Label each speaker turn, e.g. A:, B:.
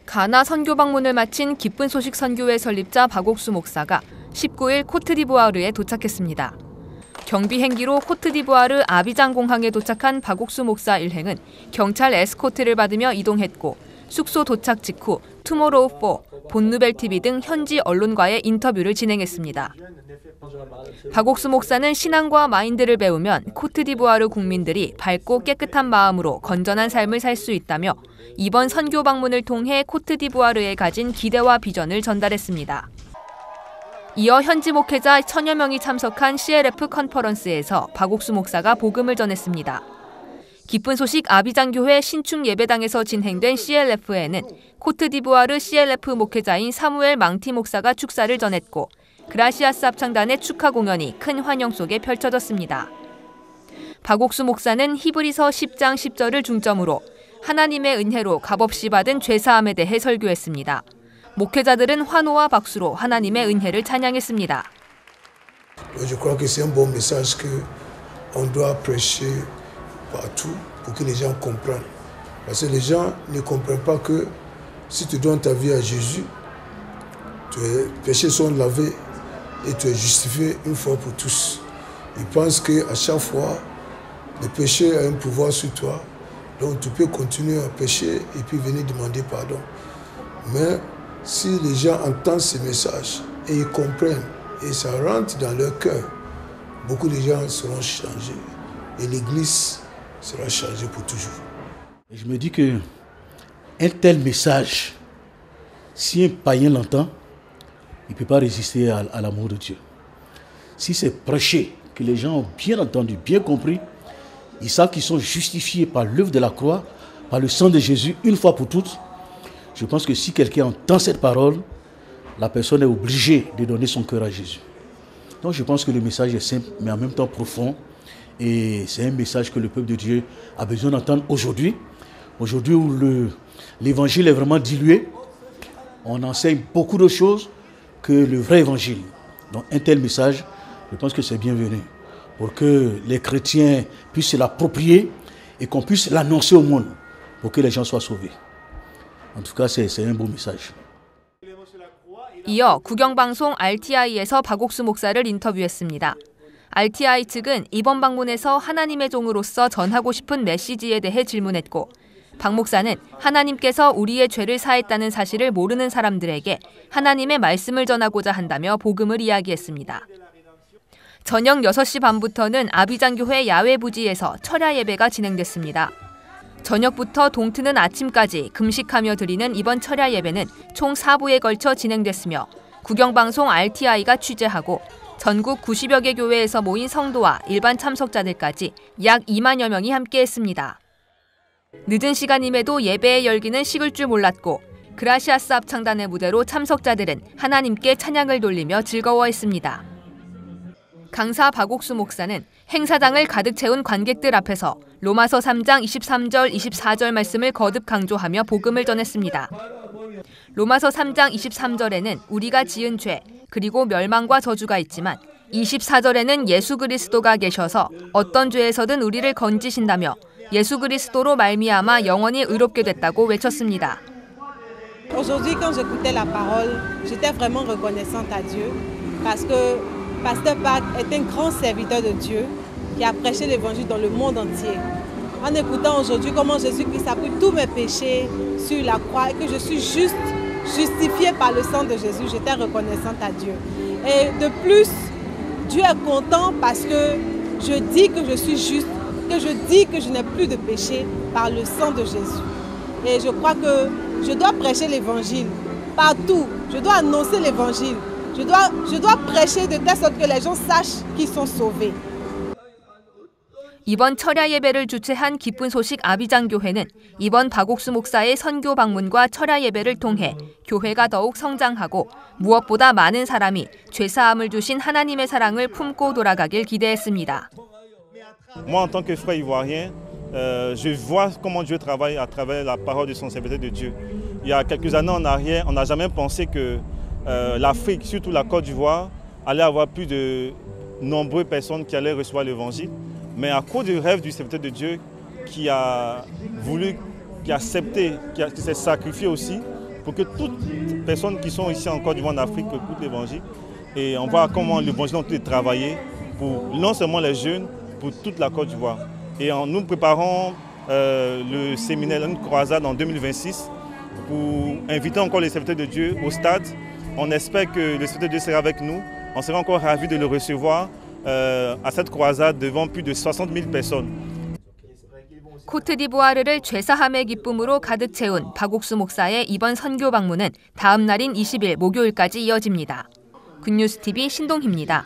A: 가나 선교 방문을 마친 기쁜 소식 선교회 설립자 박옥수 목사가 19일 코트디부아르에 도착했습니다. 경비 행기로 코트디부아르 아비장 공항에 도착한 박옥수 목사 일행은 경찰 에스코트를 받으며 이동했고 숙소 도착 직후 투모로우4, 본누벨TV 등 현지 언론과의 인터뷰를 진행했습니다. 박옥수 목사는 신앙과 마인드를 배우면 코트디부아르 국민들이 밝고 깨끗한 마음으로 건전한 삶을 살 수 있다며 이번 선교 방문을 통해 코트디부아르에 가진 기대와 비전을 전달했습니다. 이어 현지 목회자 1000여 명이 참석한 CLF 컨퍼런스에서 박옥수 목사가 복음을 전했습니다. 기쁜 소식 아비장 교회 신축 예배당에서 진행된 CLF에는 코트디부아르 CLF 목회자인 사무엘 망티 목사가 축사를 전했고 그라시아스 합창단의 축하 공연이 큰 환영 속에 펼쳐졌습니다. 박옥수 목사는 히브리서 10장 10절을 중점으로 하나님의 은혜로 값없이 받은 죄사함에 대해 설교했습니다. 목회자들은 환호와 박수로 하나님의 은혜를 찬양했습니다.
B: Je crois que c'est un bon message que on doit prêcher partout pour que les gens comprennent. Parce que les gens ne comprennent pas que si tu donnes ta vie à Jésus, tes péchés sont lavés et tu es justifié une fois pour tous. Ils pensent qu'à chaque fois, le péché a un pouvoir sur toi. Donc tu peux continuer à pécher et puis venir demander pardon. Mais si les gens entendent ces messages et ils comprennent et ça rentre dans leur cœur, beaucoup de gens seront changés et l'Église sera changée pour toujours.
C: Je me dis qu'un tel message, si un païen l'entend, il ne peut pas résister à l'amour de Dieu. Si c'est prêché, que les gens ont bien entendu, bien compris, ils savent qu'ils sont justifiés par l'œuvre de la croix, par le sang de Jésus, une fois pour toutes. Je pense que si quelqu'un entend cette parole, la personne est obligée de donner son cœur à Jésus. Donc je pense que le message est simple, mais en même temps profond. Et c'est un message que le peuple de Dieu a besoin d'entendre aujourd'hui. Aujourd'hui où l'évangile est vraiment dilué, on enseigne beaucoup de choses que le vrai évangile. Donc un tel message, je pense que c'est bienvenu pour que les chrétiens puissent se l'approprier et qu'on puisse l'annoncer au monde pour que les gens soient sauvés. En tout cas, c'est un beau message.
A: 이어 국영방송 RTI에서 박옥수 목사를 인터뷰했습니다. RTI 측은 이번 방문에서 하나님의 종으로서 전하고 싶은 메시지에 대해 질문했고 박 목사는 하나님께서 우리의 죄를 사했다는 사실을 모르는 사람들에게 하나님의 말씀을 전하고자 한다며 복음을 이야기했습니다. 저녁 6시 반부터는 아비장교회 야외 부지에서 철야 예배가 진행됐습니다. 저녁부터 동트는 아침까지 금식하며 드리는 이번 철야 예배는 총 4부에 걸쳐 진행됐으며 국영방송 RTI가 취재하고 전국 90여 개 교회에서 모인 성도와 일반 참석자들까지 약 2만여 명이 함께했습니다. 늦은 시간임에도 예배의 열기는 식을 줄 몰랐고 그라시아스 합창단의 무대로 참석자들은 하나님께 찬양을 돌리며 즐거워했습니다. 강사 박옥수 목사는 행사장을 가득 채운 관객들 앞에서 로마서 3장 23절, 24절 말씀을 거듭 강조하며 복음을 전했습니다. 로마서 3장 23절에는 우리가 지은 죄, 그리고 멸망과 저주가 있지만 24절에는 예수 그리스도가 계셔서 어떤 죄에서든 우리를 건지신다며 예수 그리스도로 말미암아 영원히 의롭게 됐다고 외쳤습니다.
D: Aujourd'hui, quand j'écoutais la parole, j'étais vraiment reconnaissante à Dieu parce que Pasteur Pat est un grand serviteur de Dieu qui a prêché l'évangile dans le monde entier. En écoutant aujourd'hui comment Jésus-Christ a pris tous mes péchés sur la croix et que je suis justifiée par le sang de Jésus, j'étais reconnaissante à Dieu. Et de plus, Dieu est content parce que je dis que je suis juste, que je dis que je n'ai plus de péché par le sang de Jésus. Et je crois que je dois prêcher l'évangile partout, je dois annoncer l'évangile. Je dois prêcher de telle sorte que les gens sachent qu'ils sont sauvés.
A: 이번 철야 예배를 주최한 기쁜 소식 아비장 교회는 이번 박옥수 목사의 선교 방문과 철야 예배를 통해 교회가 더욱 성장하고 무엇보다 많은 사람이 죄사함을 주신 하나님의 사랑을 품고 돌아가길 기대했습니다.
E: Moi, en tant que frère ivoirien, je vois comment Dieu travaille à travers la parole de son serviteur de Dieu. Il y a quelques années en arrière, on n'a jamais pensé que l'Afrique, surtout la Côte d'Ivoire, allait avoir plus de nombreuses personnes qui allaient recevoir l'évangile. Mais à cause du rêve du serviteur de Dieu qui a voulu, qui a accepté, qui s'est sacrifié aussi pour que toutes les personnes qui sont ici en Côte d'Ivoire, en Afrique, écoutent l'évangile. Et on voit comment l'évangile est travaillé pour non seulement les jeunes, pour toute la Côte d'Ivoire. Et nous préparons le séminaire, une croisade en 2026 pour inviter encore les serviteurs de Dieu au stade. On espère que le serviteur de Dieu sera avec nous. On sera encore ravis de le recevoir à cette croisade devant plus de 60 000 personnes.
A: 코트디부아르를 죄사함의 기쁨으로 가득 채운 박옥수 목사의 이번 선교 방문은 다음 날인 20일 목요일까지 이어집니다. 굿뉴스TV 신동희입니다.